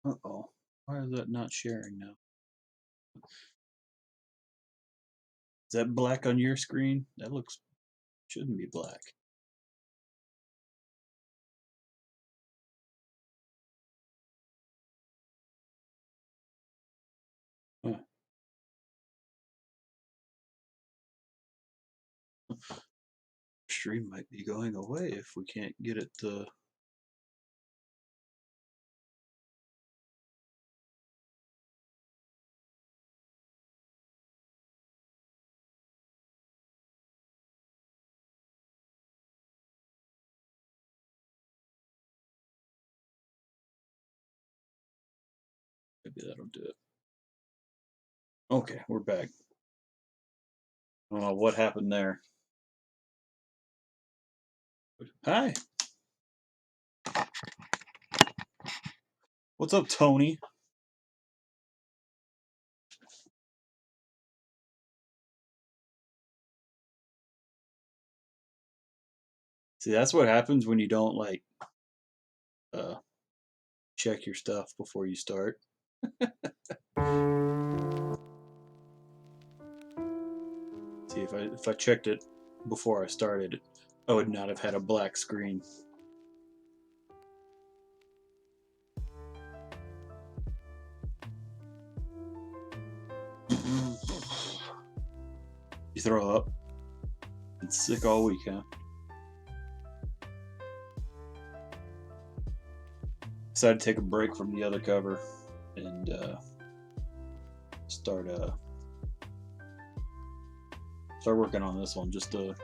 Uh-oh. Why is that not sharing now? Is that black on your screen? That looks shouldn't be black. Huh. Stream might be going away if we can't get it to. Maybe that'll do it. Okay, we're back. I don't know what happened there. Hi, what's up, Tony? See, that's what happens when you don't like uh, check your stuff before you start. See, if I checked it before I started, I would not have had a black screen. You throw up. Been sick all week, huh? Decided to take a break from the other cover and start start working on this one. Just to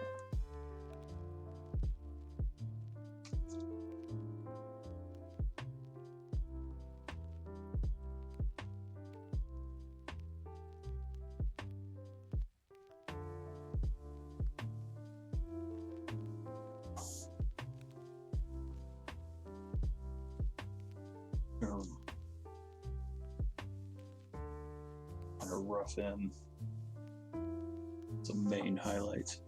kind of rough in some main highlights.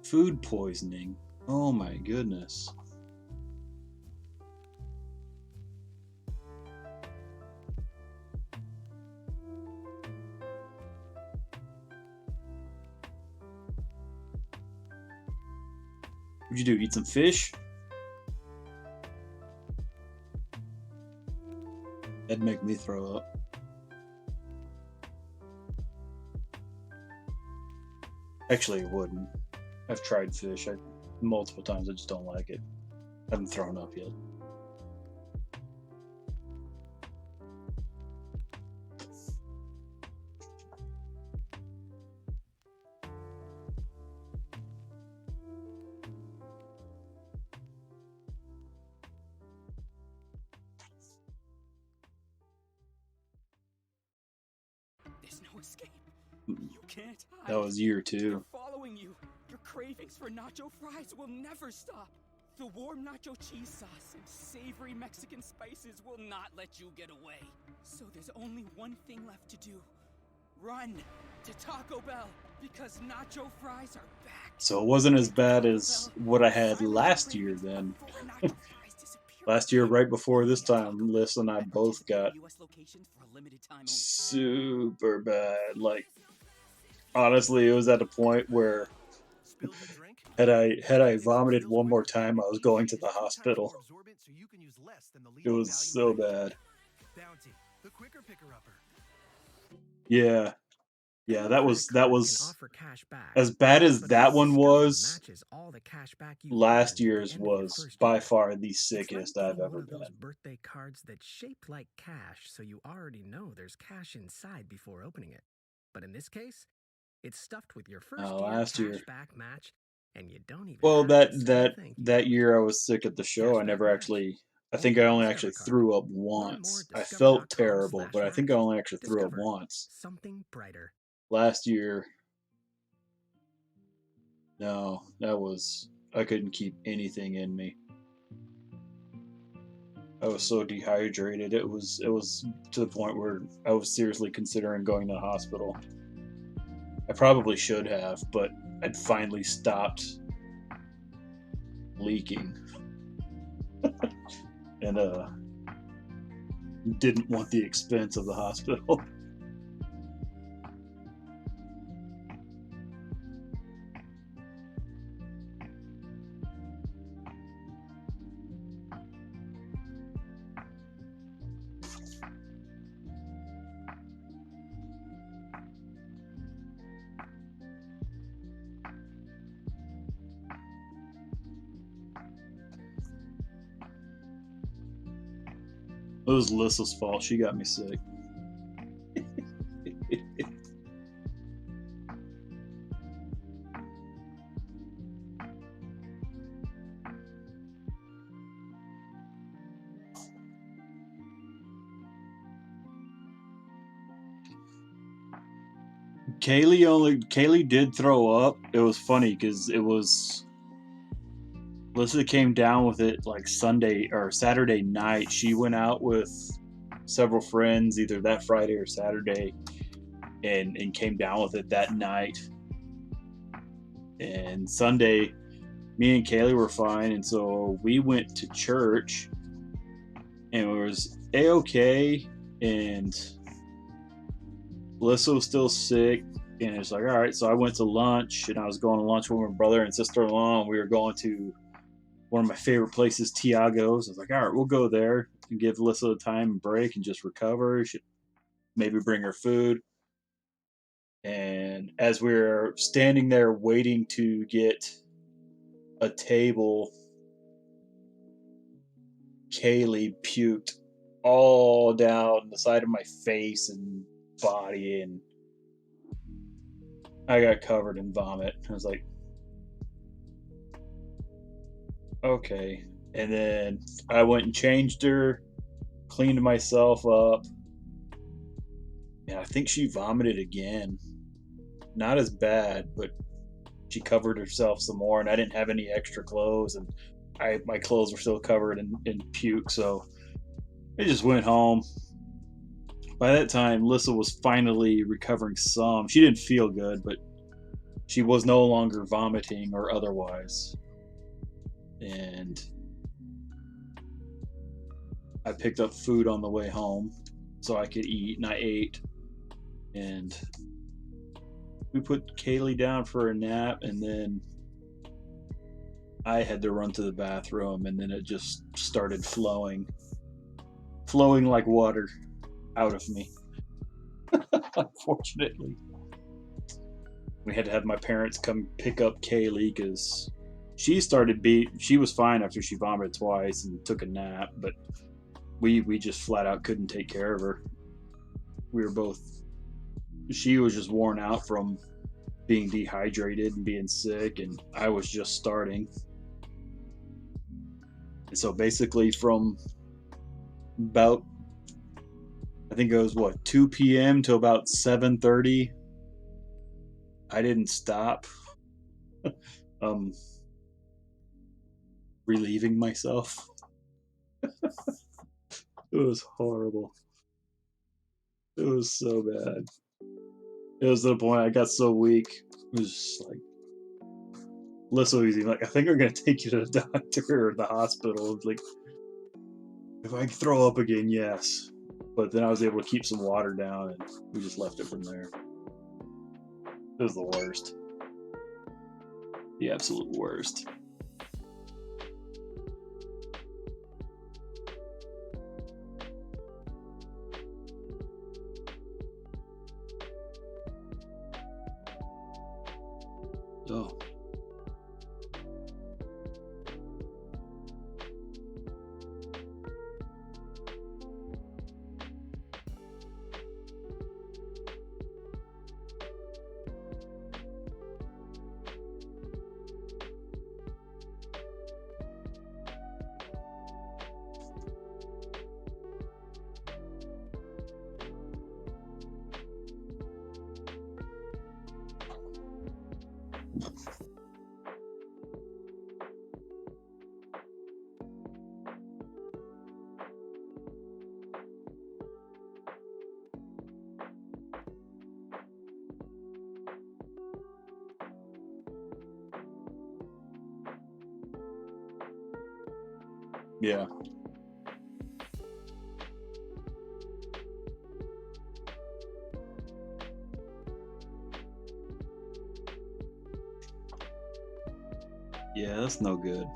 Food poisoning. Oh my goodness. What'd you do? Eat some fish? That'd make me throw up. Actually, it wouldn't. I've tried fish multiple times. I just don't like it. I haven't thrown up yet. There's no escape. Mm. You can't hide. That was year They're two. following you. Your cravings for nacho fries will never stop. The warm nacho cheese sauce and savory Mexican spices will not let you get away. So there's only one thing left to do. Run to Taco Bell because nacho fries are back. So it wasn't as Get to bad Taco as Bell what I and had silence your last year cravings then. before nacho fries disappear Last year, again. right before this Only at Taco time, Liz and I Bell at both got participating US locations for a limited time only. super bad. Like, honestly, it was at a point where Spilled your drink? had I Instant vomited Spills one more Quicker time, I and was easy going to is the 2 times hospital. more absorbent, so you can use less than the It leading was value so brand. bad. Bounty, the quicker picker-upper. Yeah, yeah, Any that credit was that card can was offer cash back, as bad as but that unless one Discover was. matches all the cash back you Last earned at the year's end of your was first by year, far the it's like sickest I've getting one ever of those been. birthday cards that's shaped like cash, so you already know there's cash inside before opening it. But in this case, it's stuffed with your first year Last year, cash back match, and you don't even well, have to say that thank you that to it. year I was sick at the show. I Cashback never match. actually. I think I Only on only Discover actually card. threw up Learn more once. at I felt terrible, but I think I discover.com/match. only actually threw up Discover. once. Something brighter. Last year, no, that was I couldn't keep anything in me. I was so dehydrated. It was to the point where I was seriously considering going to the hospital. I probably should have, but I'd finally stopped leaking. And didn't want the expense of the hospital. It was Lissa's fault. She got me sick. Kaylee did throw up. It was funny because Lissa came down with it like Sunday or Saturday night. She went out with several friends either that Friday or Saturday, and came down with it that night. And Sunday, me and Kaylee were fine, and so we went to church, and it was a-okay, and Melissa was still sick, and it's like, all right. So I went to lunch, and I was going to lunch with my brother and sister-in-law, and we were going to one of my favorite places, Tiago's. I was like, all right, we'll go there and give Melissa a time and break and just recover. She maybe bring her food. And as we were standing there waiting to get a table, Kaylee puked all down the side of my face and body, and I got covered in vomit. I was like, okay. And then I went and changed her, cleaned myself up, and I think she vomited again. Not as bad, but she covered herself some more, and I didn't have any extra clothes, and my clothes were still covered in puke, so I just went home. By that time, Lissa was finally recovering some. She didn't feel good, but she was no longer vomiting or otherwise. And I picked up food on the way home so I could eat, and I ate. And we put Kaylee down for a nap, and then I had to run to the bathroom, and then it just started flowing like water out of me. Unfortunately, we had to have my parents come pick up Kaylee because she was fine after she vomited twice and took a nap, but we just flat out couldn't take care of her. She was just worn out from being dehydrated and being sick, and I was just starting. And so basically from about, I think it was 2 p.m. to about 7:30, I didn't stop relieving myself. It was horrible. It was so bad. It was to the point I got so weak. It was just like, Lissa was even like, I think we're gonna take you to the doctor or the hospital. Like, if I throw up again, yes. But then I was able to keep some water down, and we just left it from there. It was the worst. The absolute worst. Oh. Yeah. Yeah, that's no good.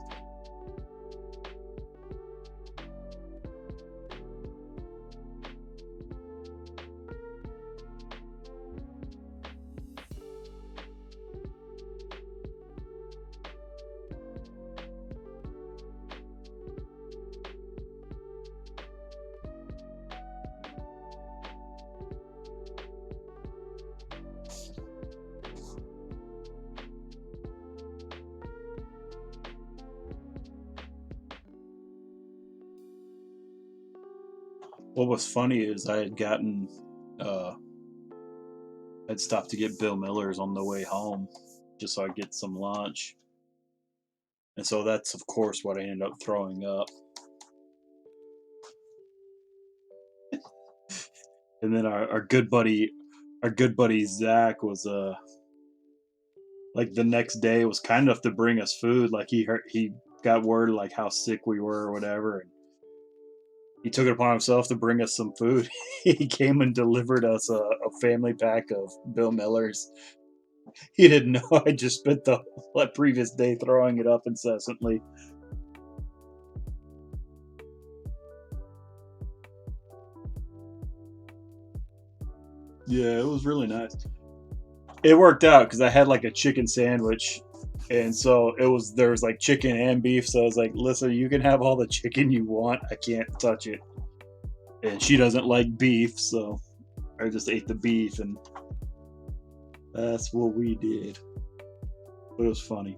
What was funny is I had gotten, I'd stopped to get Bill Miller's on the way home, just so I'd get some lunch, and so that's of course what I ended up throwing up. And then our good buddy Zach was like the next day was kind enough to bring us food. Like he got word like how sick we were or whatever, and he took it upon himself to bring us some food. He came and delivered us a family pack of Bill Miller's. He didn't know I just spent the previous day throwing it up incessantly. Yeah, it was really nice. It worked out because I had like a chicken sandwich, and so it was there was like chicken and beef. So I was like, "Listen, you can have all the chicken you want. I can't touch it." And she doesn't like beef, so I just ate the beef, and that's what we did. But it was funny.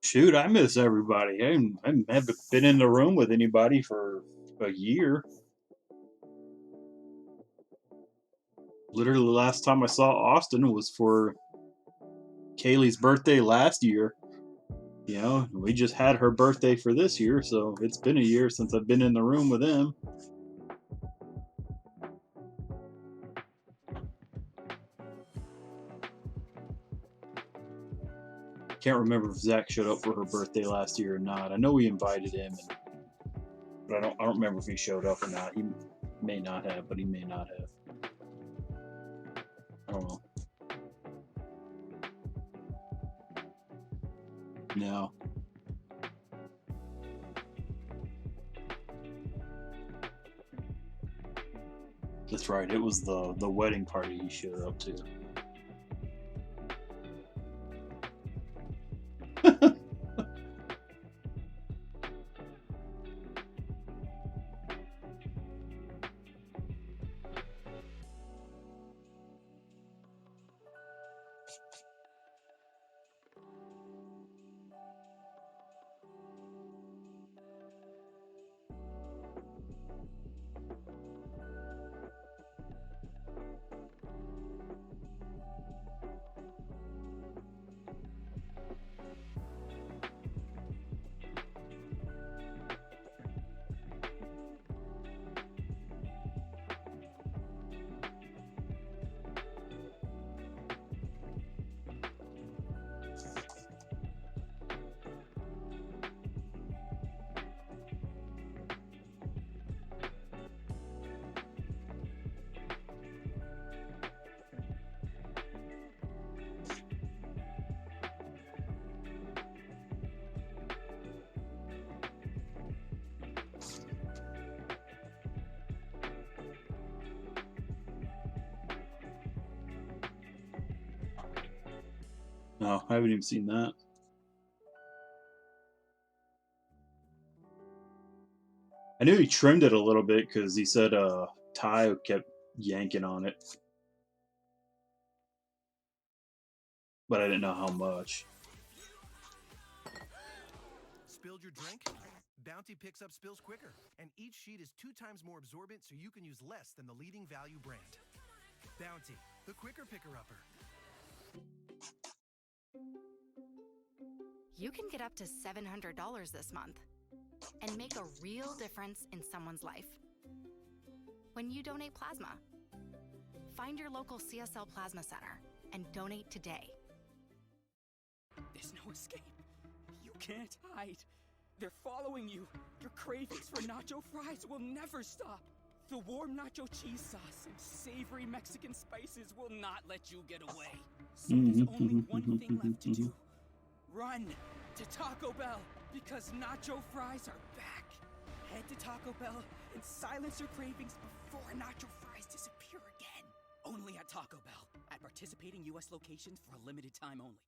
Shoot, I miss everybody. I haven't been in the room with anybody for a year. Literally, the last time I saw Austin was for Kaylee's birthday last year. You know, we just had her birthday for this year, so it's been a year since I've been in the room with him. Can't remember if Zach showed up for her birthday last year or not. I know we invited him, but I don't remember if he showed up or not. He may not have, but he may not have. I don't know. No. That's right. It was the wedding party he showed up to. No, I haven't even seen that. I knew he trimmed it a little bit because he said Ty kept yanking on it, but I didn't know how much. Spilled your drink? Bounty picks up spills quicker, and each sheet is 2 times more absorbent so you can use less than the leading value brand. Bounty, the quicker picker-upper. You can get up to $700 this month and make a real difference in someone's life when you donate plasma. Find your local CSL Plasma Center and donate today. There's no escape. You can't hide. They're following you. Your cravings for nacho fries will never stop. The warm nacho cheese sauce and savory Mexican spices will not let you get away. So there's only one thing left to do. Run to Taco Bell, because nacho fries are back. Head to Taco Bell and silence your cravings before nacho fries disappear again. Only at Taco Bell, at participating U.S. locations for a limited time only.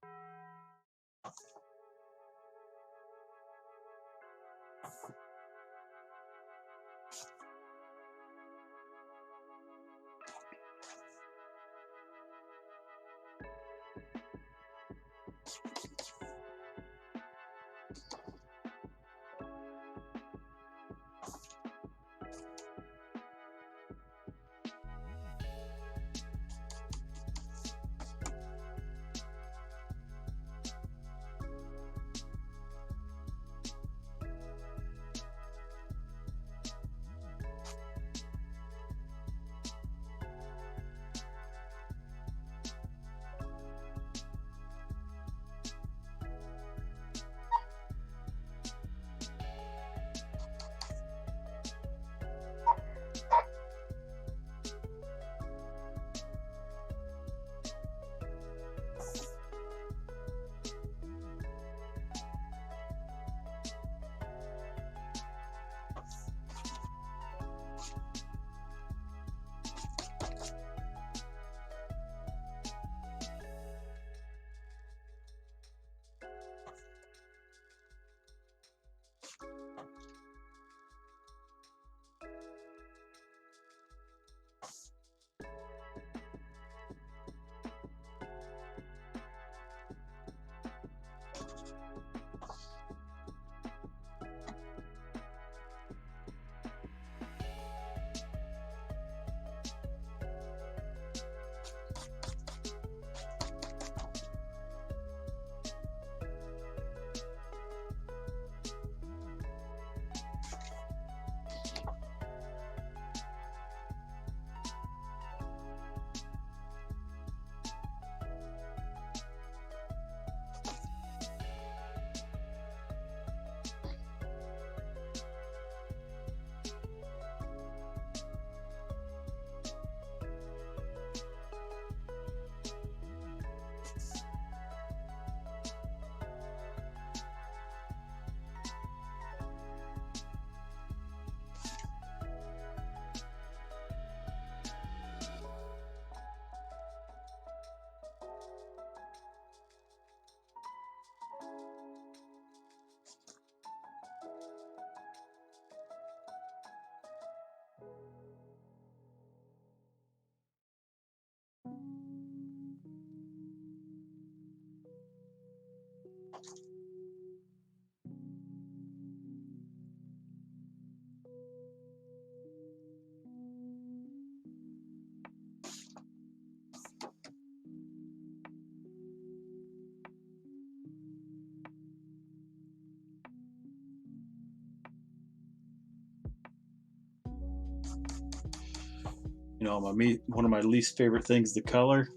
You know, one of my least favorite things to color,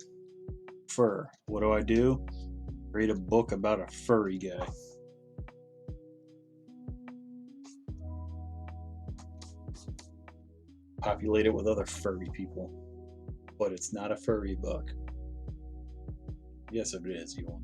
fur. What do? Read a book about a furry guy. Populate it with other furry people. But it's not a furry book. Yes, it is. You want.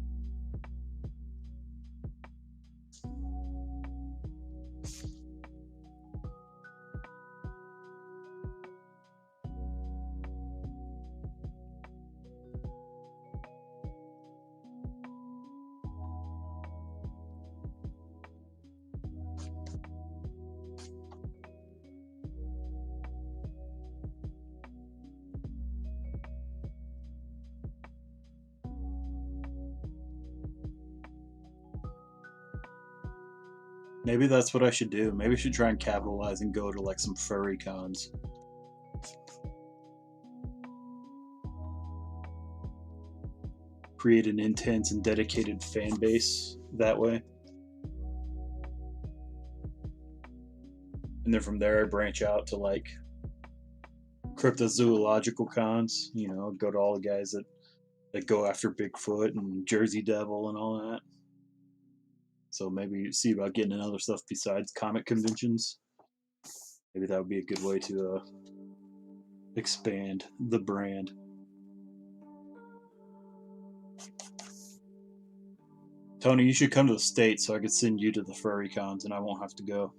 Maybe that's what I should do. Maybe I should try and capitalize and go to like some furry cons. Create an intense and dedicated fan base that way. And then from there, I branch out to like cryptozoological cons. You know, go to all the guys that go after Bigfoot and Jersey Devil and all that. So maybe see about getting in other stuff besides comic conventions. Maybe that would be a good way to expand the brand. Tony, you should come to the States so I could send you to the furry cons and I won't have to go.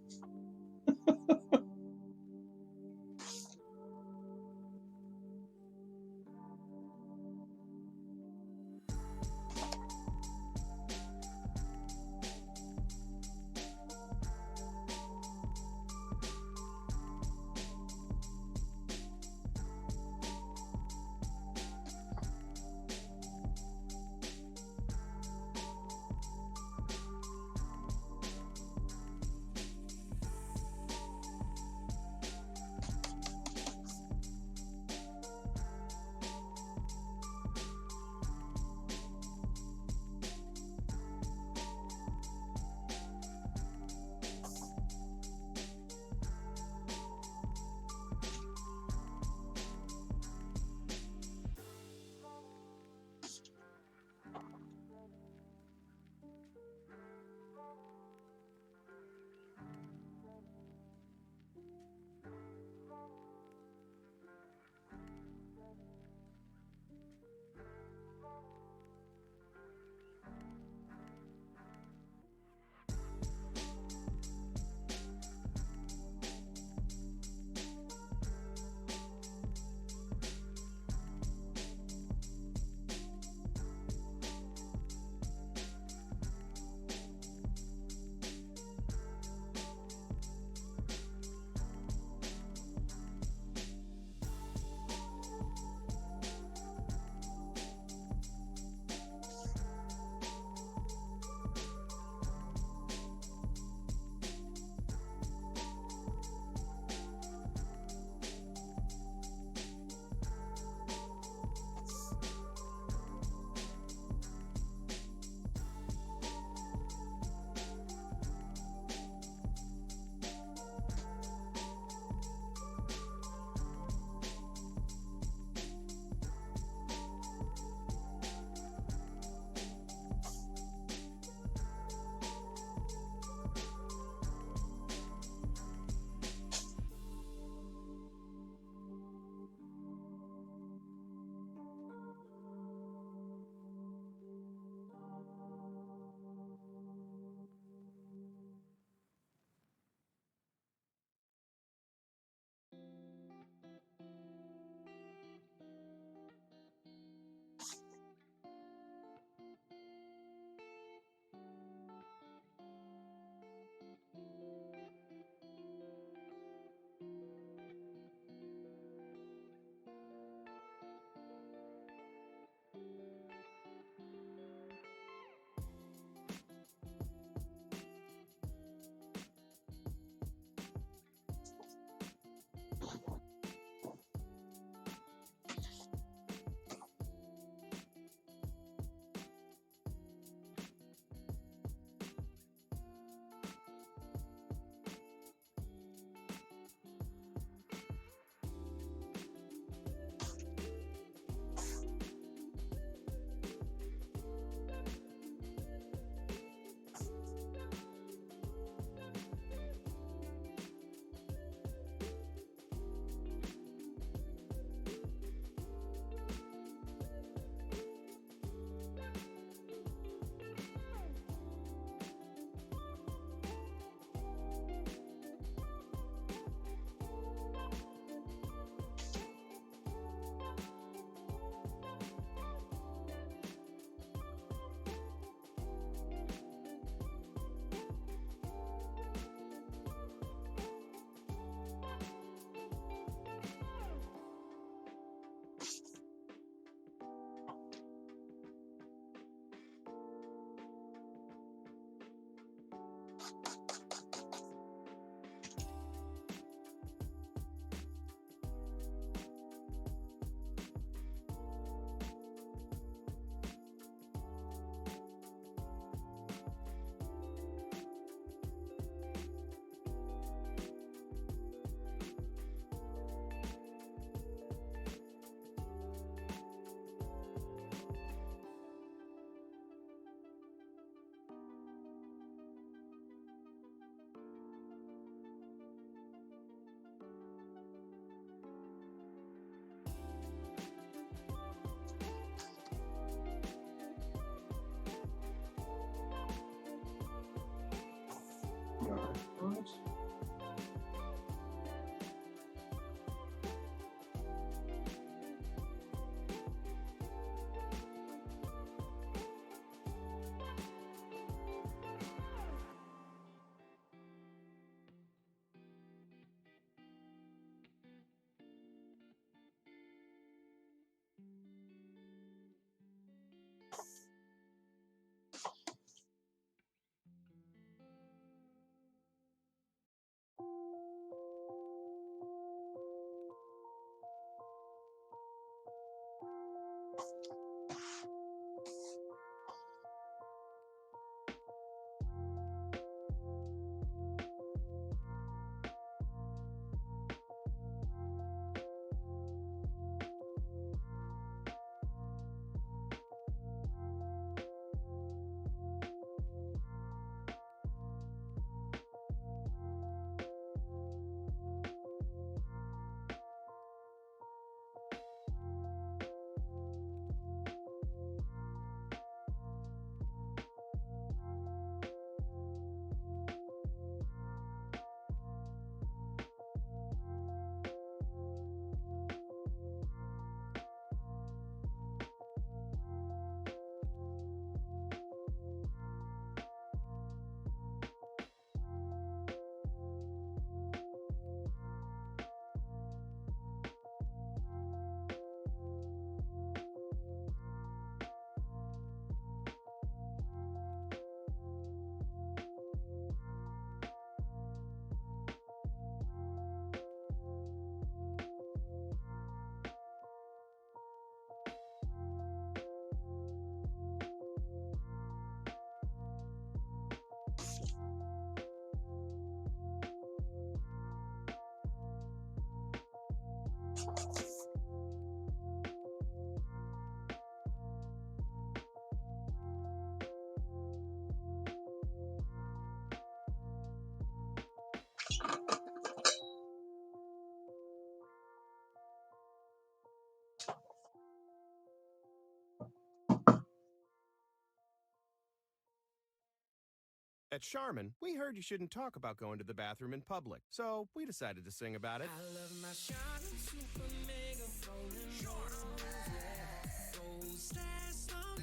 At Charmin, we heard you shouldn't talk about going to the bathroom in public, so we decided to sing about it. I love my Charmin Super Mega Frozen Rolls. Yeah. Goals last long.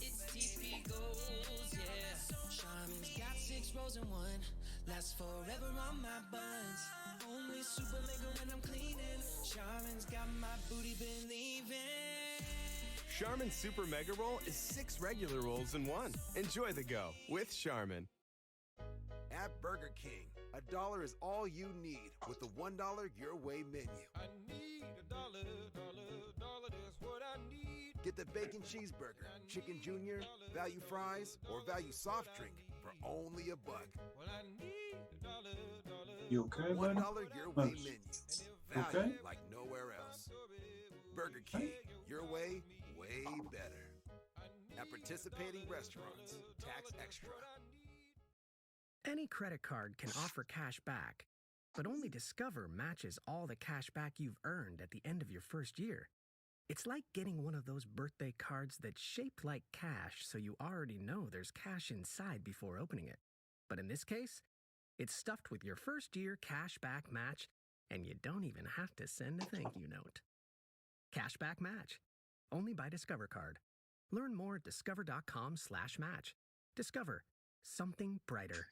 It's TP goals, yeah. Charmin's got 6 rolls in one. Lasts forever on my buns. Only Super Mega when I'm cleaning. Charmin's got my booty believing. Charmin Super Mega Roll is 6 regular rolls in one. Enjoy the go with Charmin. At Burger King, $1 is all you need with the $1 Your Way menu. I need $1, that's what I need. Get the bacon cheeseburger, chicken junior, value fries, or value soft drink for only $1. Well, I need $1. You okay, $1 buddy? Your Way Nice. menu. Value Okay. like nowhere else. Burger King, your way, way better. At participating restaurants, tax extra. Any credit card can offer cash back, but only Discover matches all the cash back you've earned at the end of your first year. It's like getting one of those birthday cards that's shaped like cash, so you already know there's cash inside before opening it. But in this case, it's stuffed with your first year cash back match, and you don't even have to send a thank you note. Cashback match. Only by Discover Card. Learn more at discover.com/match. Discover. Something brighter.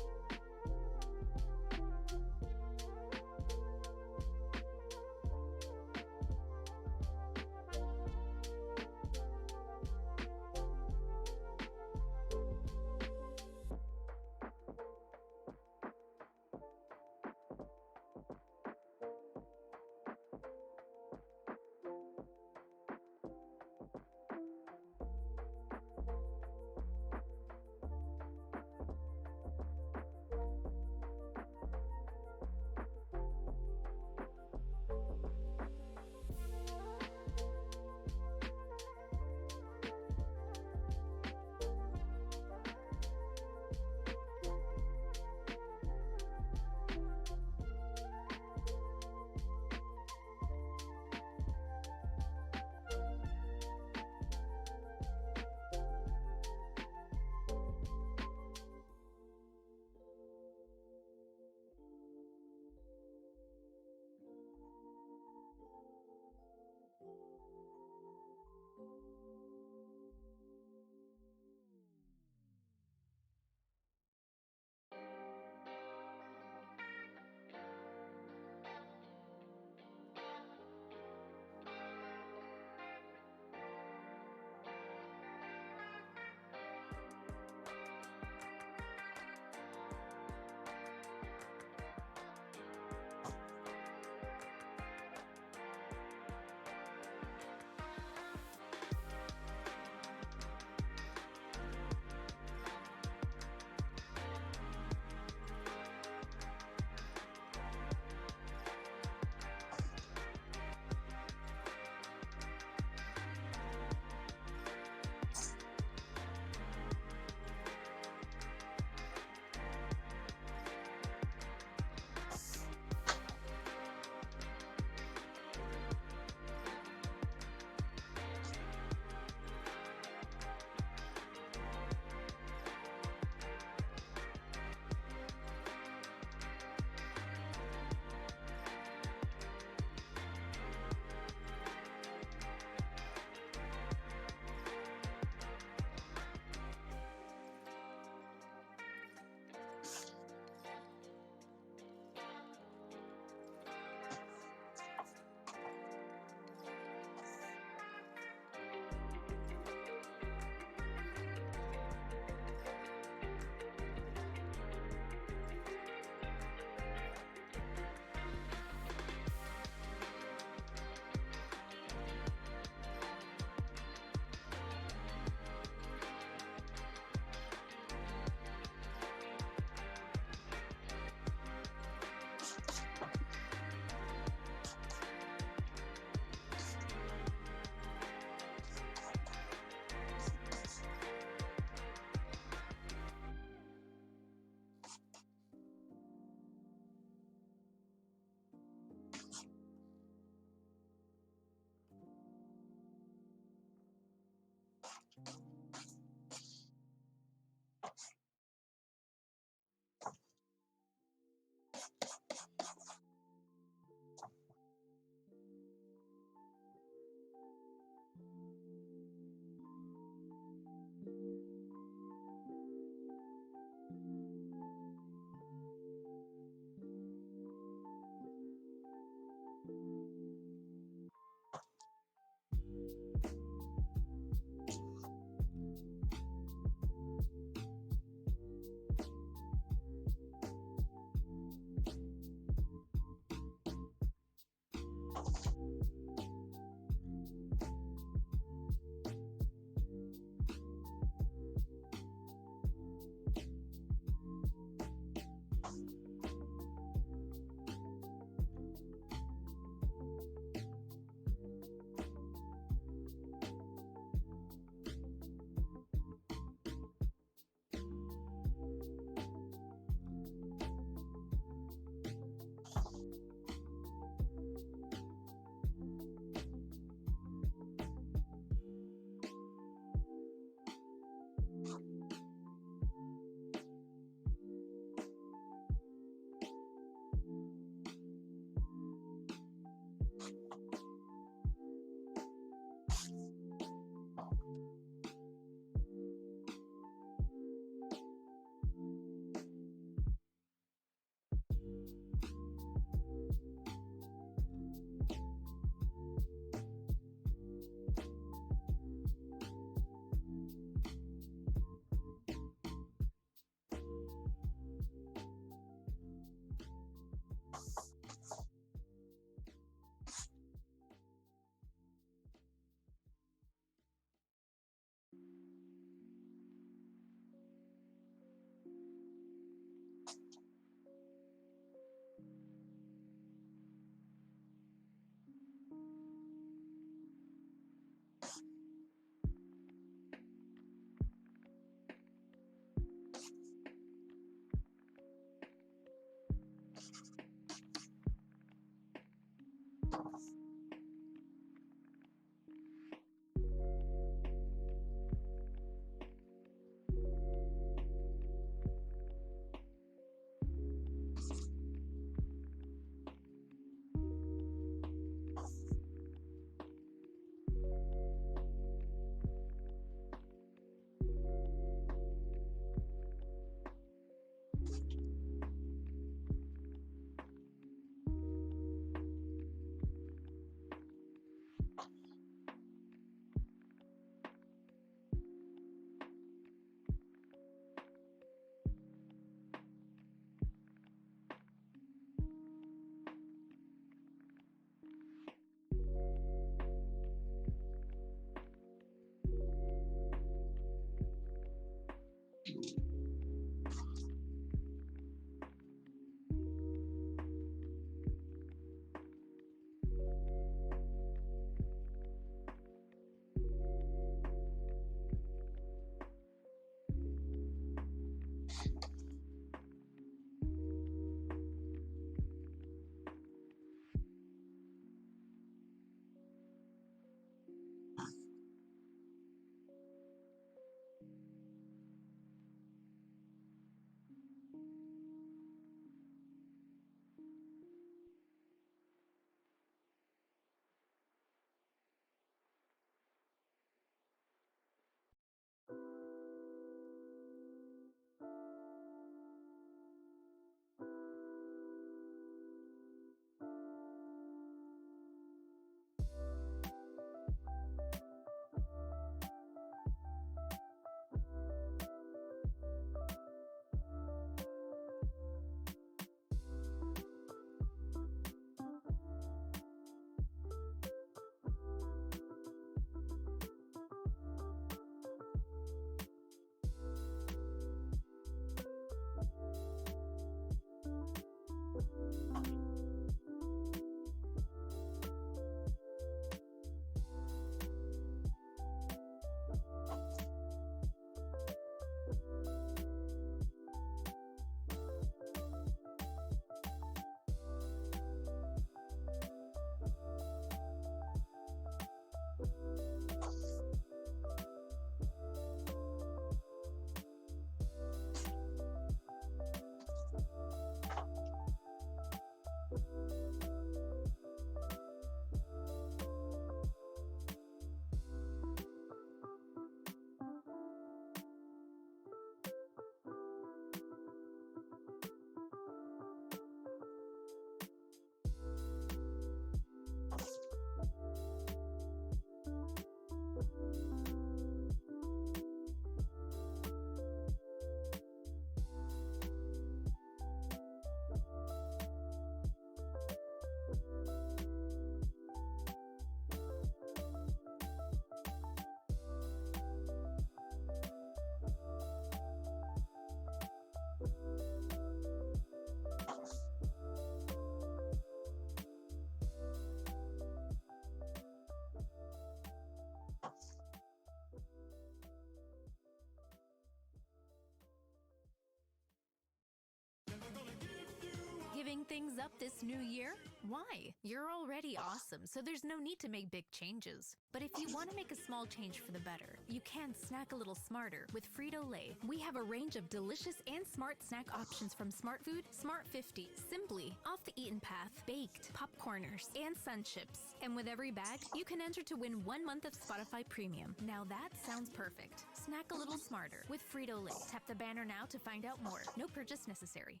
things up this new year? Why? You're already awesome, so there's no need to make big changes. But if you want to make a small change for the better, you can snack a little smarter with Frito-Lay. We have a range of delicious and smart snack options from Smart Food, Smart 50, Simply, Off the Eaten Path, Baked, Popcorners, and Sun Chips. And with every bag, you can enter to win 1 month of Spotify Premium. Now that sounds perfect. Snack a little smarter with Frito-Lay. Tap the banner now to find out more. No purchase necessary.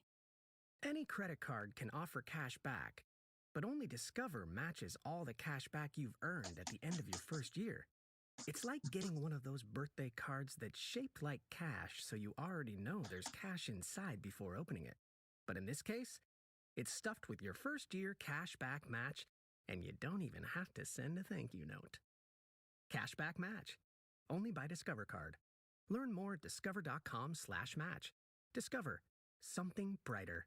Any credit card can offer cash back, but only Discover matches all the cash back you've earned at the end of your first year. It's like getting one of those birthday cards that's shaped like cash, so you already know there's cash inside before opening it. But in this case, it's stuffed with your first year cash back match, and you don't even have to send a thank you note. Cashback Match. Only by Discover Card. Learn more at discover.com/match. Discover. Something brighter.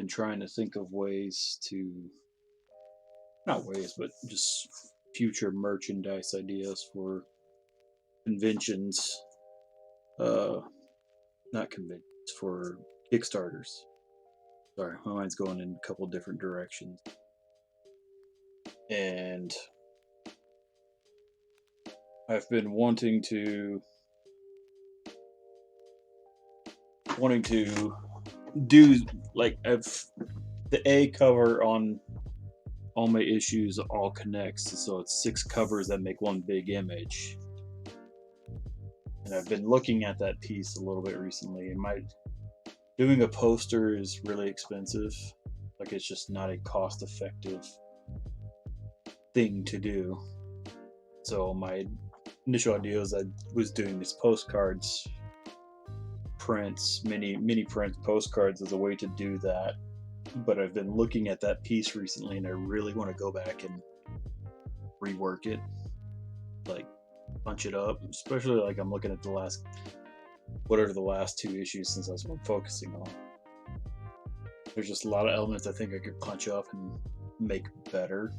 been trying to think of ways to, not ways, but just future merchandise ideas for conventions. Not conventions, for Kickstarters. Sorry, my mind's going in a couple different directions. And I've been wanting to do, like, the A cover on all my issues all connects, so it's 6 covers that make one big image. And I've been looking at that piece a little bit recently, and doing a poster is really expensive. Like, it's just not a cost-effective thing to do. So my initial idea was doing these postcards, prints, mini print postcards as a way to do that. But I've been looking at that piece recently, and I really want to go back and rework it, like punch it up. Especially, like, I'm looking at the last 2 issues, since that's what I'm focusing on. There's just a lot of elements I think I could punch up and make better.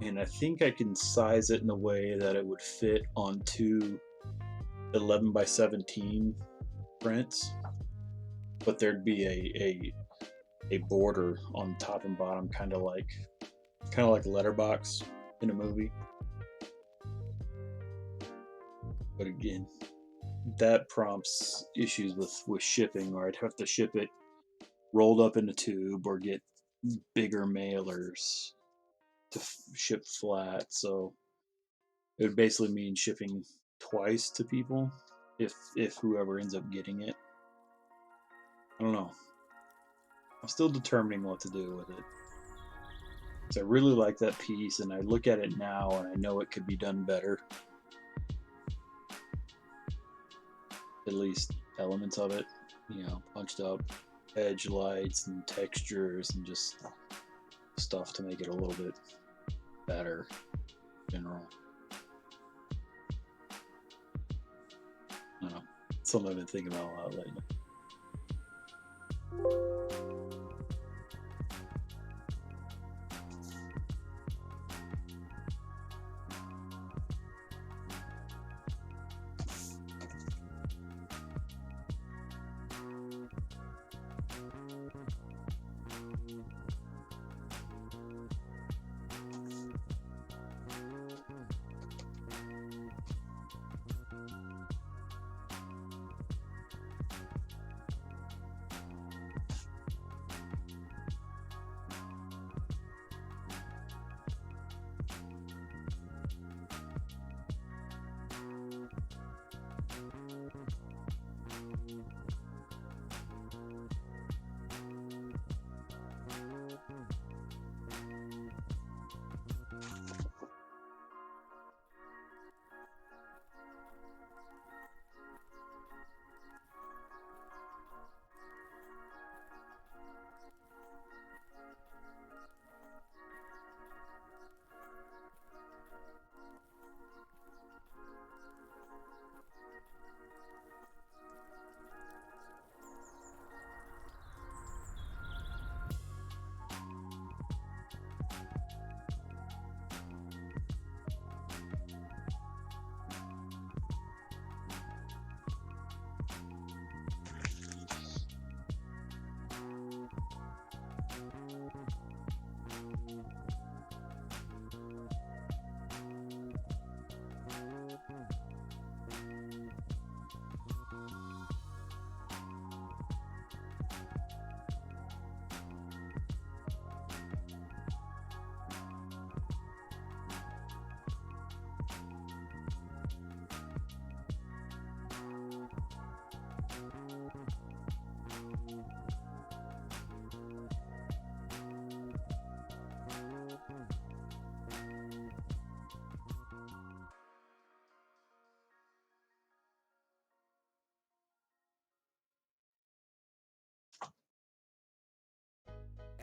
And I think I can size it in a way that it would fit on 2 11x17 prints, but there'd be a border on top and bottom, kind of like letterbox in a movie. But again, that prompts issues with shipping, or I'd have to ship it rolled up in a tube or get bigger mailers to ship flat. So it would basically mean shipping twice to people if whoever ends up getting it. I don't know. I'm still determining what to do with it. So I really like that piece, and I look at it now and I know it could be done better. At least elements of it, punched up edge lights and textures and just stuff to make it a little bit better in general. I don't know. Something I've been thinking about a lot lately.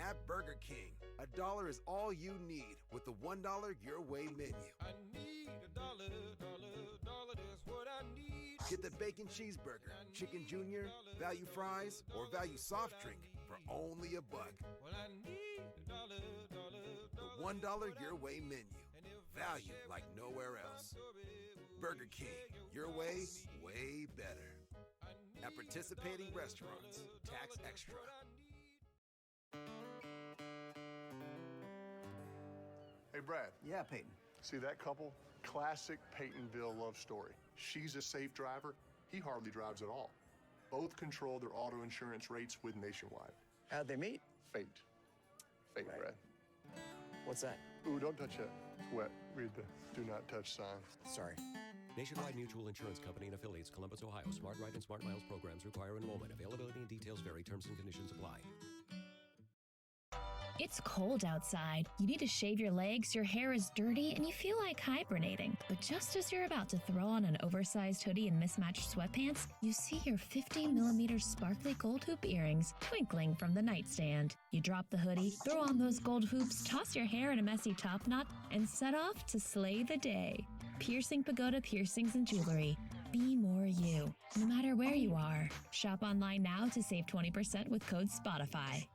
At Burger King, $1 is all you need with the $1 Your Way menu. I need $1, that's what I need. Get the bacon cheeseburger, chicken junior, value fries, or value soft drink for only $1. Well, I need The $1 Your Way menu. Value like nowhere else. Burger King, your way, way better. At participating restaurants, tax extra. Hey, Brad. Yeah, Peyton. See that couple? Classic Peytonville love story. She's a safe driver. He hardly drives at all. Both control their auto insurance rates with Nationwide. How'd they meet? Fate. Fate, Right. Brad. What's that? Ooh, don't touch that. It's wet. Read the do not touch sign. Sorry. Nationwide Mutual Insurance Company and affiliates, Columbus, Ohio. Smart Ride and Smart Miles programs require enrollment. Availability and details vary. Terms and conditions apply. It's cold outside. You need to shave your legs, your hair is dirty, and you feel like hibernating. But just as you're about to throw on an oversized hoodie and mismatched sweatpants, you see your 50mm sparkly gold hoop earrings twinkling from the nightstand. You drop the hoodie, throw on those gold hoops, toss your hair in a messy top knot, and set off to slay the day. Piercing Pagoda Piercings and Jewelry. Be more you, no matter where you are. Shop online now to save 20% with code SPOTIFY.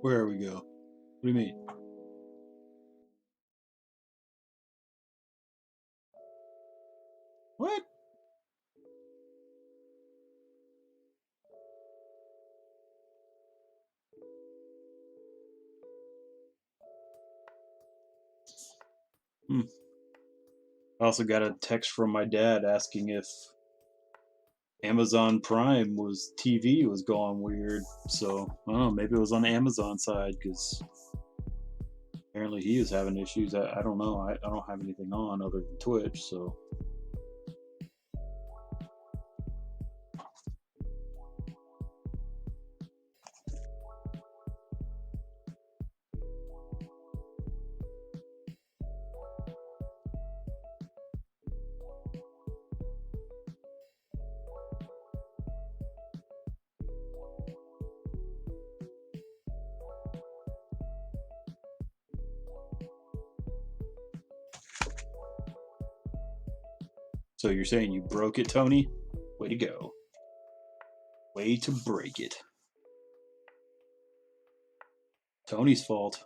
Where we go? What do you mean? What? I also got a text from my dad asking if Amazon Prime was TV was going weird. So I don't know, maybe it was on the Amazon side because apparently he was having issues. I don't know. I don't have anything on other than Twitch, so. So you're saying you broke it, Tony? Way to go. Way to break it. Tony's fault.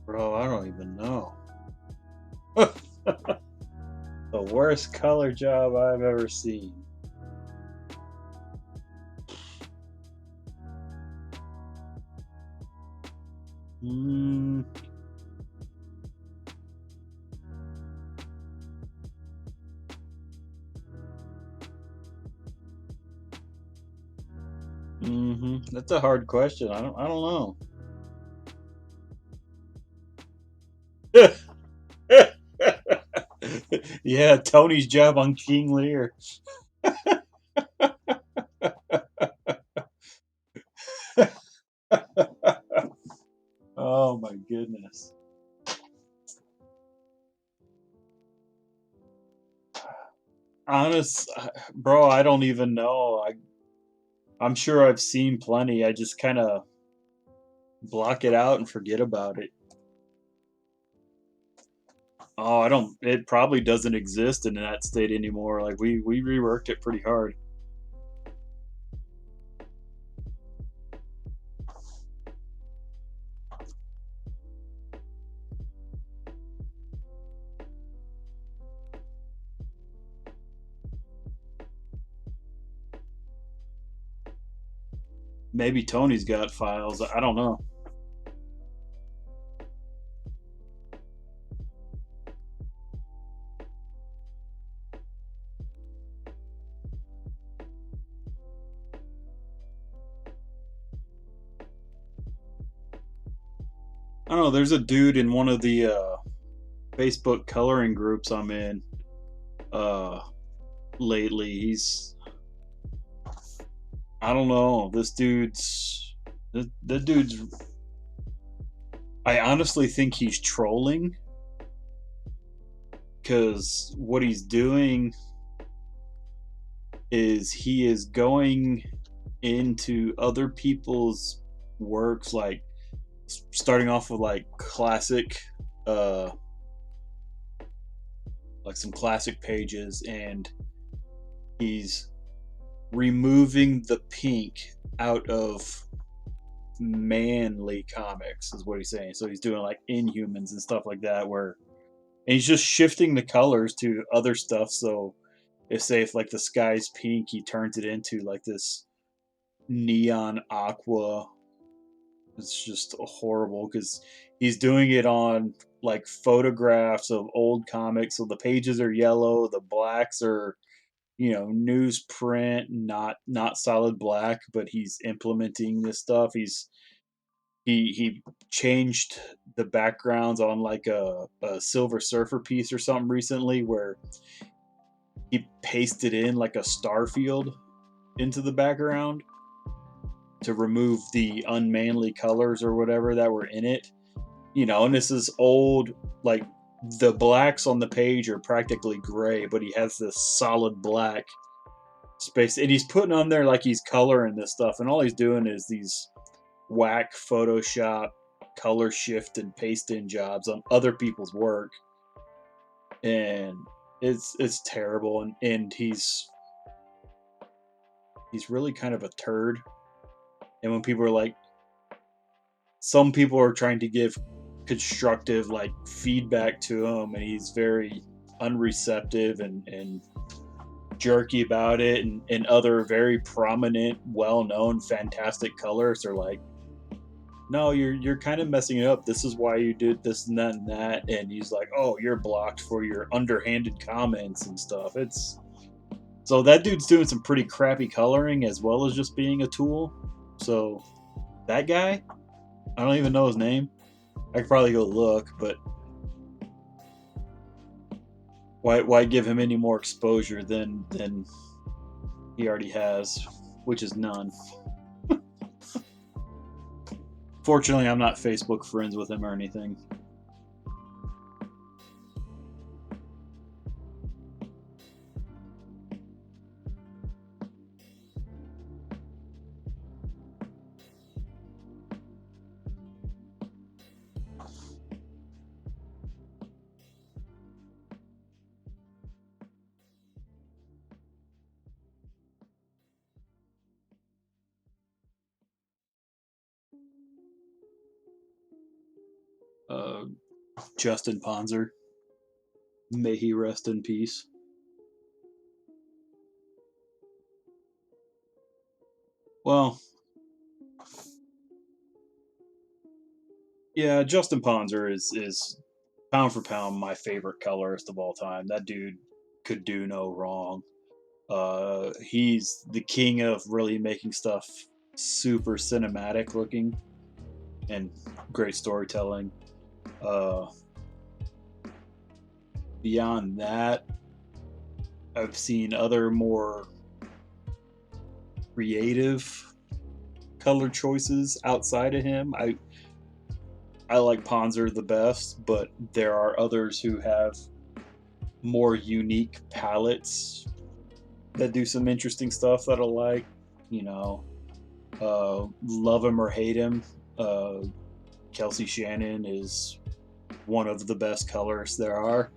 Bro, I don't even know. The worst color job I've ever seen. Hmm. That's a hard question. I don't know. Yeah, Tony's job on King Lear. Oh my goodness. Honest, bro, I don't even know. I'm sure I've seen plenty. I just kind of block it out and forget about it. Oh, I don't. It probably doesn't exist in that state anymore. Like we reworked it pretty hard. Maybe Tony's got files. I don't know. I don't know. There's a dude in one of the Facebook coloring groups I'm in uh, lately. I don't know. The dude's. I honestly think he's trolling because what he's doing is he is going into other people's works, like starting off with like classic like some classic pages, and he's removing the pink out of manly comics is what he's saying. So he's doing like Inhumans and stuff like that, where and he's just shifting the colors to other stuff. So if say if like the sky's pink, he turns it into like this neon aqua. It's just horrible because he's doing it on like photographs of old comics. So the pages are yellow, the blacks are, newsprint, not solid black, but he's implementing this stuff. He changed the backgrounds on like a Silver Surfer piece or something recently, where he pasted in like a star field into the background to remove the unmanly colors or whatever that were in it. And this is old, like the blacks on the page are practically gray, but he has this solid black space, and he's putting on there like he's coloring this stuff, and all he's doing is these whack Photoshop color shift and paste in jobs on other people's work, and it's terrible, and he's really kind of a turd. And when people are like, some people are trying to give constructive like feedback to him, and he's very unreceptive and jerky about it, and other very prominent, well-known, fantastic colorists are like, no, you're kind of messing it up. This is why you did this and that and that. And he's like, oh, you're blocked for your underhanded comments and stuff. So that dude's doing some pretty crappy coloring as well as just being a tool. So that guy, I don't even know his name. I could probably go look, but why give him any more exposure than he already has, which is none. Fortunately, I'm not Facebook friends with him or anything. Justin Ponzer. May he rest in peace. Well, yeah, Justin Ponzer is pound for pound my favorite colorist of all time. That dude could do no wrong. He's the king of really making stuff super cinematic looking and great storytelling. Beyond that, I've seen other more creative color choices outside of him. I like Ponzer the best, but there are others who have more unique palettes that do some interesting stuff that I like. You know, love him or hate him, Kelsey Shannon is one of the best colorists there are.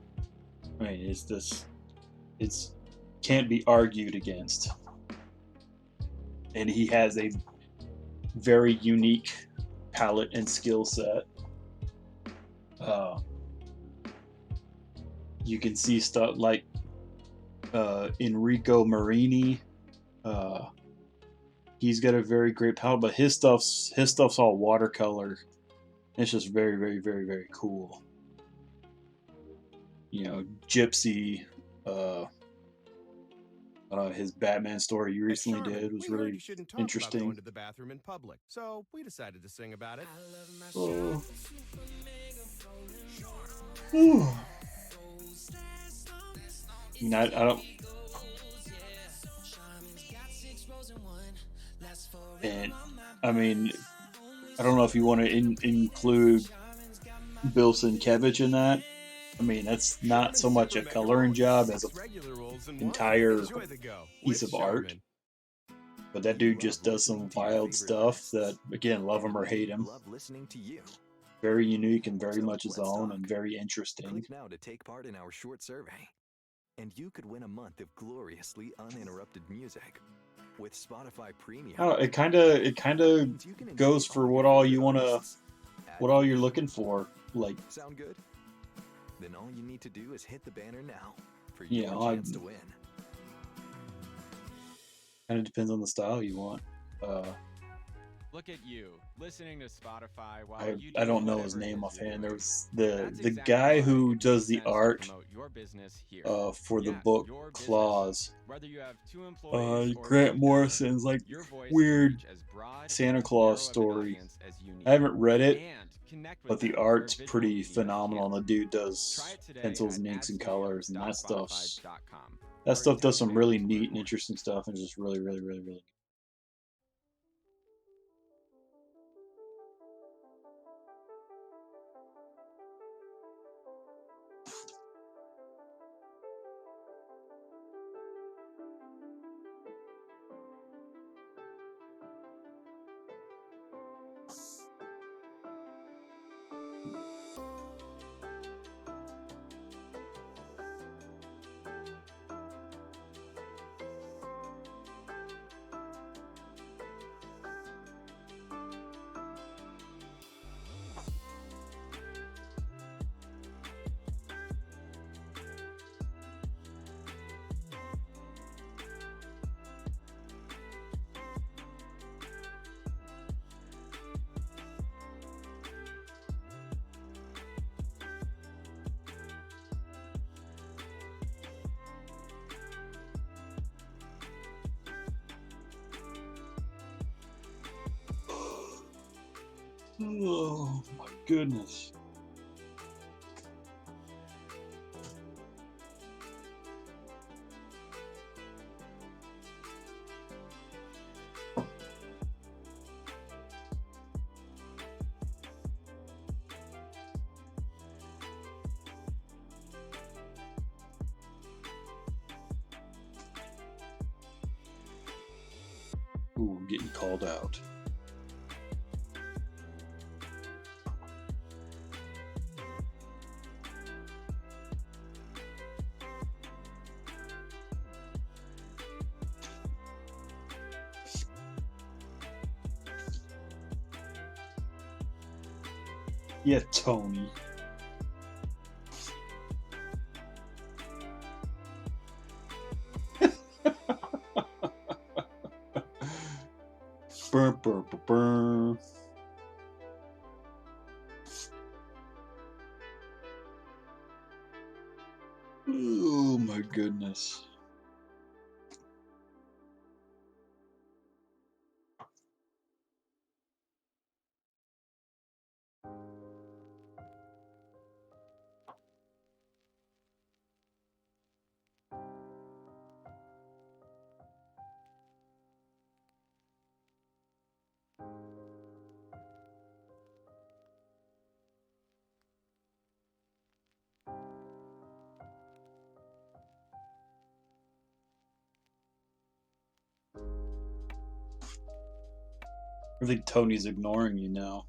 I mean, it's can't be argued against. And he has a very unique palette and skill set. You can see stuff like Enrico Marini. He's got a very great palette, but his stuff's all watercolor. It's just very, very, very, very cool. You know, Gypsy, his Batman story you recently did was really interesting. Going to the bathroom in public, so we decided to sing about it. Oh. Ooh. I don't. And I mean, I don't know if you want to include Bill Sienkiewicz in that. I mean, that's not so much a coloring job as an entire piece of art. But that dude just does some wild stuff that, again, love him or hate him. Very unique and very much his own and very interesting. Click now to take part in our short survey. And you could win a month of gloriously uninterrupted music with Spotify Premium. Oh, it kind of goes for what all you're looking for. Like, sound good? Then all you need to do is hit the banner now for your chance to win. Kind of depends on the style you want. Look at you listening to Spotify while I don't know his name offhand. There was the guy who does the art for the book Claus. Grant Morrison's like weird Santa Claus story. I haven't read it, but the art's pretty phenomenal. And the dude does pencils and inks and colors, and that stuff does some really neat and interesting stuff, and just really, really, really, really. Oh my goodness. Ooh, getting called out. Yeah, Tony. Burr, burr, burr, burr. Oh my goodness. I think Tony's ignoring you now.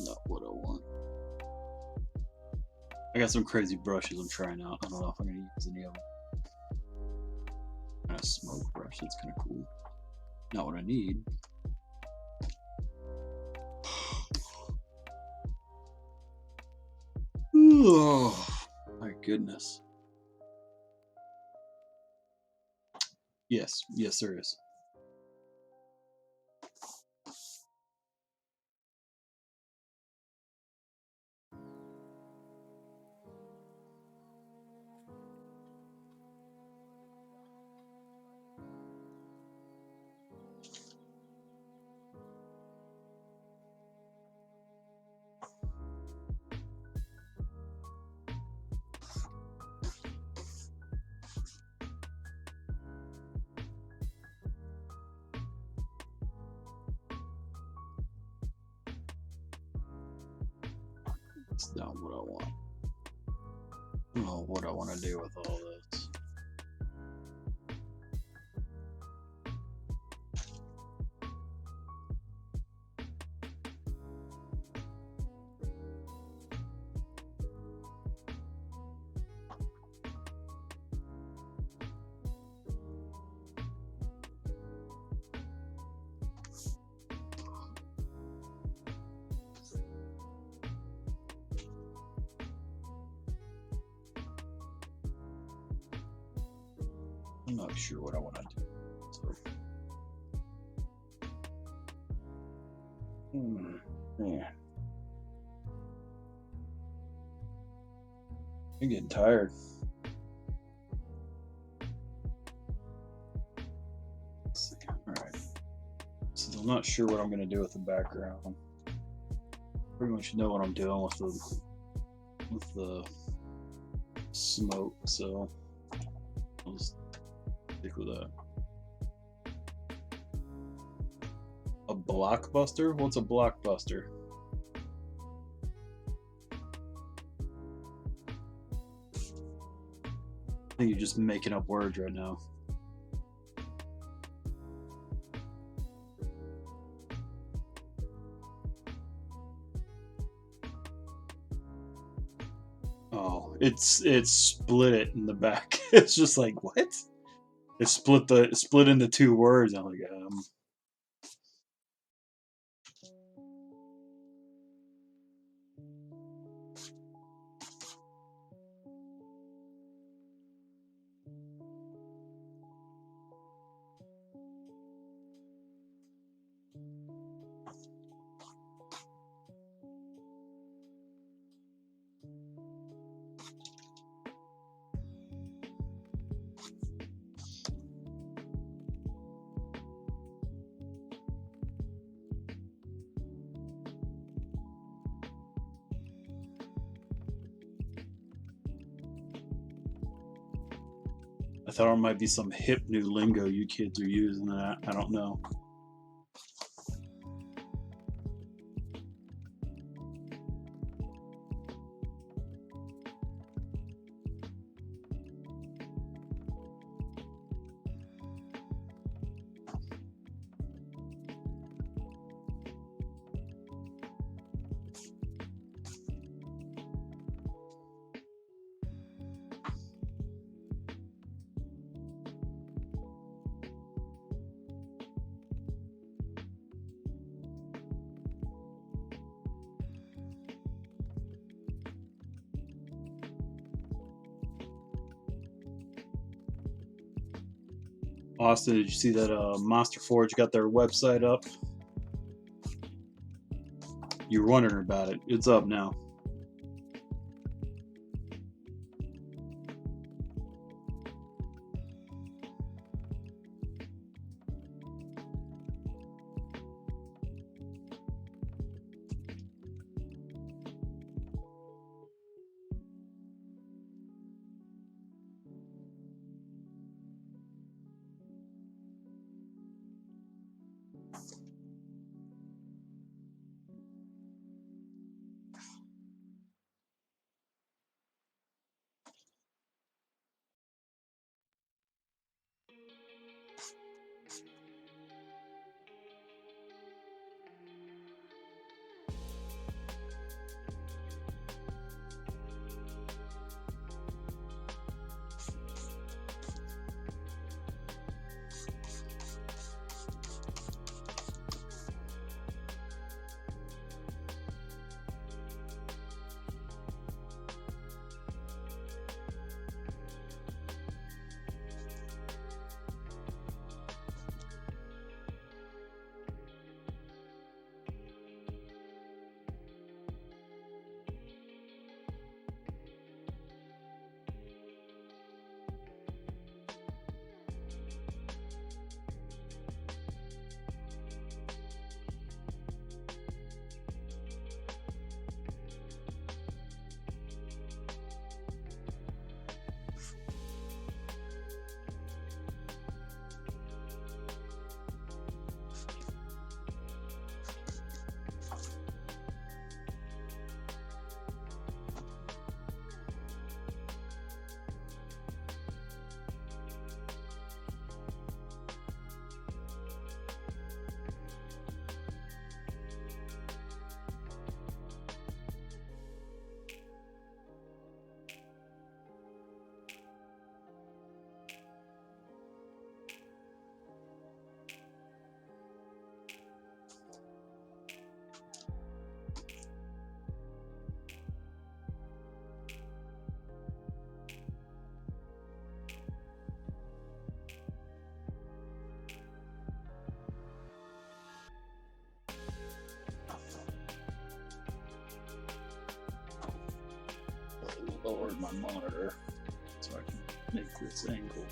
Not what I want. I got some crazy brushes I'm trying out. I don't know if I'm gonna use any of them. A smoke brush, that's kind of cool. Not what I need. Oh my goodness. Yes, yes there is. It's not what I want. Oh, what I want to do with all this. I'm not sure what I want to do. So. Yeah. I'm getting tired. Let's see. All right. So I'm not sure what I'm going to do with the background. Pretty much know what I'm doing with the smoke, so I'll just stick with that. A blockbuster? What's a blockbuster? I think you're just making up words right now. Oh, it's split it in the back. It's just like, what? It split into two words. I'm like, I thought it might be some hip new lingo you kids are using. I don't know. Austin, did you see that Monster Forge got their website up? You were wondering about it. It's up now. Lowered my monitor so I can make this angle.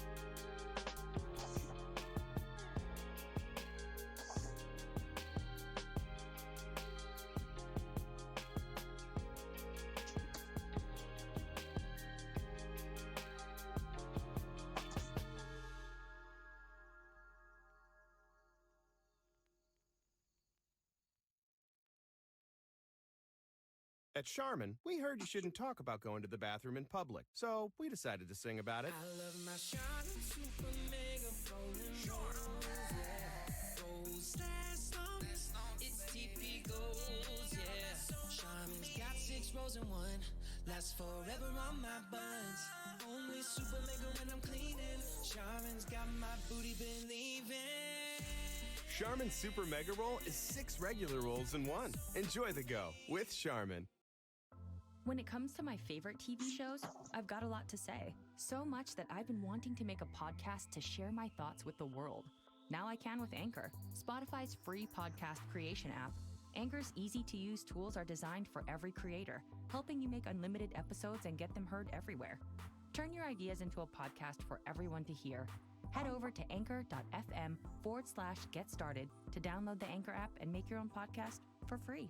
At Charmin, we heard you shouldn't talk about going to the bathroom in public, so we decided to sing about it. I love my Charmin Super Mega Frozen Rolls, yeah. Gold last long, it's TP Goals, yeah. Charmin's got 6 rolls in one, lasts forever on my buns. Only Super Mega when I'm cleaning. Charmin's got my booty believing. Charmin Super Mega Roll is 6 regular rolls in one. Enjoy the go with Charmin. When it comes to my favorite TV shows, I've got a lot to say. So much that I've been wanting to make a podcast to share my thoughts with the world. Now I can with Anchor, Spotify's free podcast creation app. Anchor's easy-to-use tools are designed for every creator, helping you make unlimited episodes and get them heard everywhere. Turn your ideas into a podcast for everyone to hear. Head over to anchor.fm/get started to download the Anchor app and make your own podcast for free.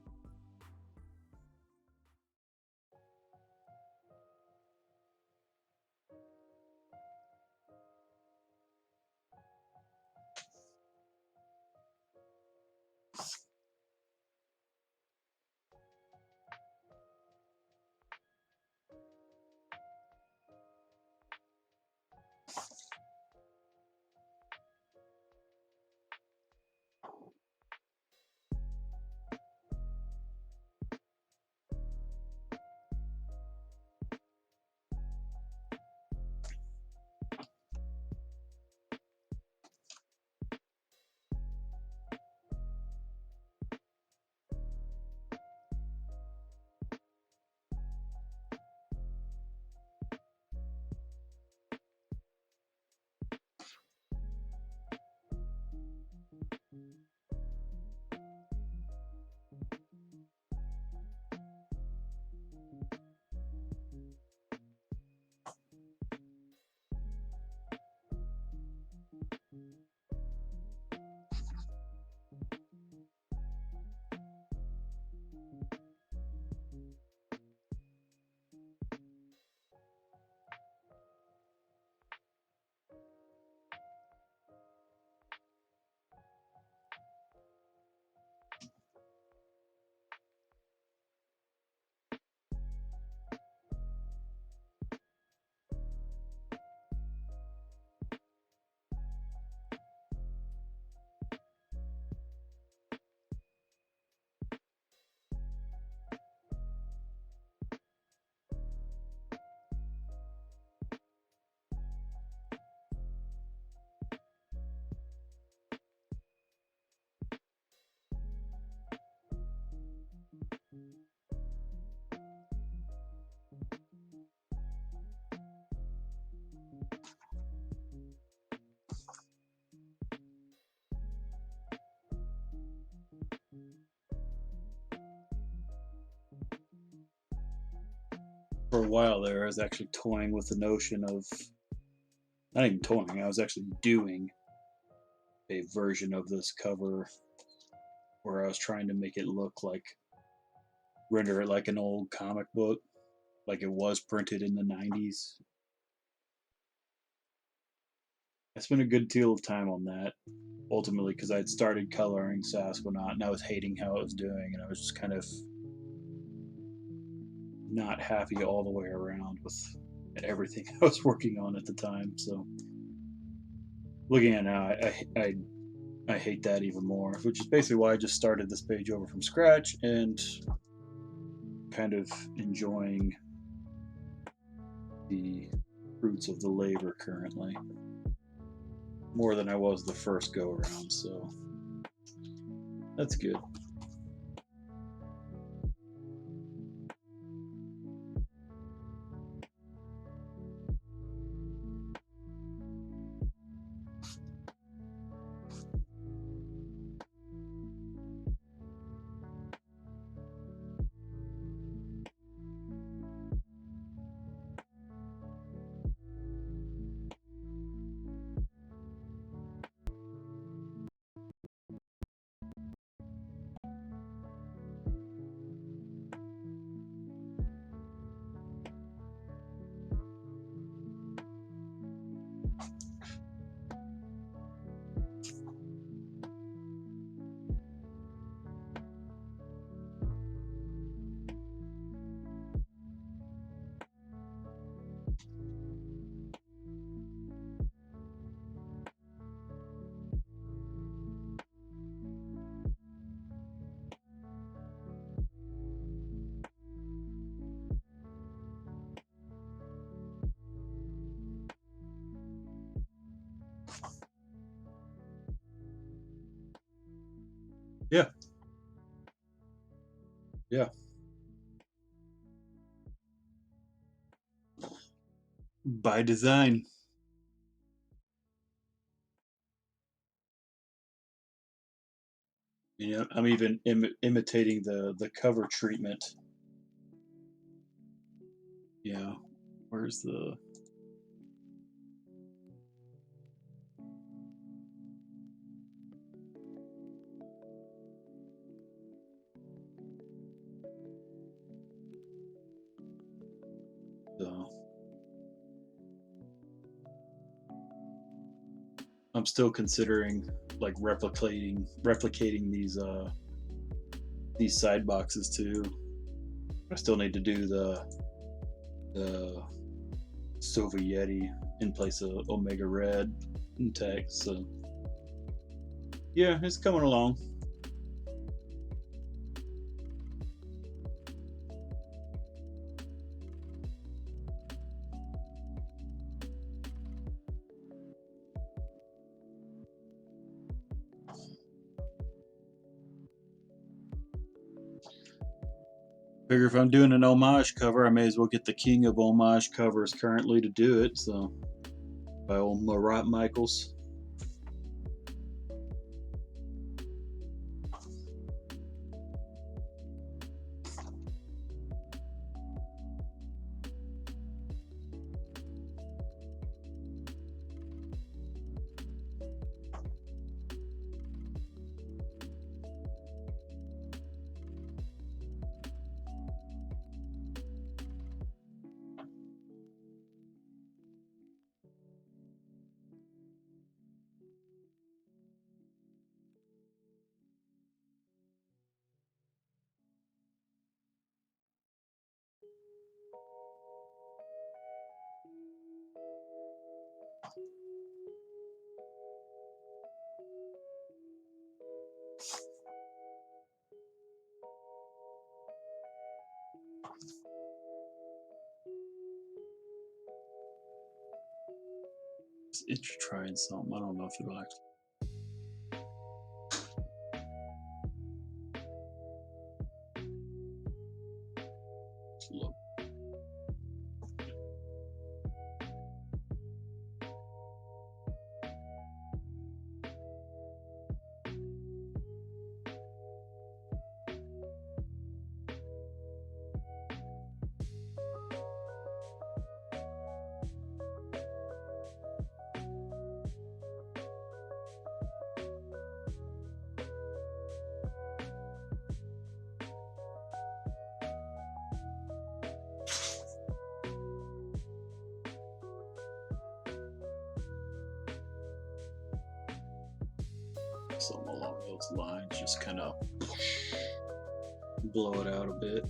for a while there, I was actually toying with the notion of, not even toying, I was actually doing a version of this cover where I was trying to make it look like, render it like an old comic book, like it was printed in the 90s. I spent a good deal of time on that, ultimately, because I'd started coloring Sasquatch and I was hating how it was doing, and I was just kind of not happy all the way around with everything I was working on at the time. So looking at it now, I hate that even more, which is basically why I just started this page over from scratch and kind of enjoying the fruits of the labor currently more than I was the first go around, so that's good. Yeah. Yeah. By design. You know, I'm even imitating the cover treatment. Yeah. Where's the... So I'm still considering like replicating these side boxes too. I still need to do the Silver Yeti in place of Omega Red in text. So yeah, it's coming along. Figure if I'm doing an homage cover, I may as well get the king of homage covers currently to do it. So by old Marat Michaels. It's trying something. I don't know if it'll actually. Look. Something along those lines, just kind of blow it out a bit.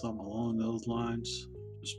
Something along those lines. Just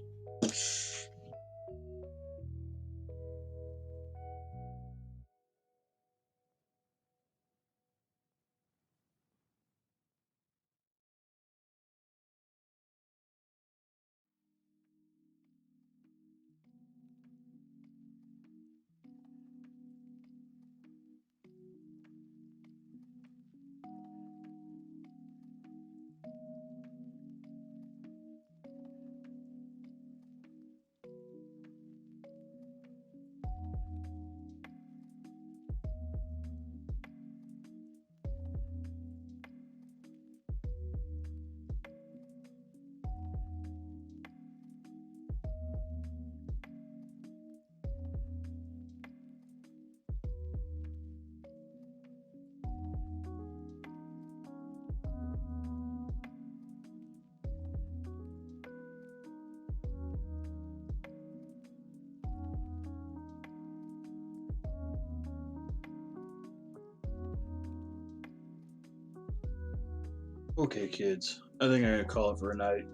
okay, kids. I think I'm gonna call it for a night.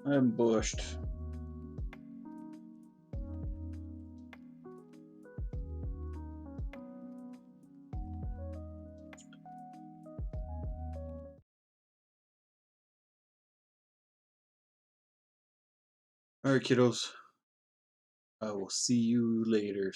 I'm bushed. All right, kiddos. I will see you later.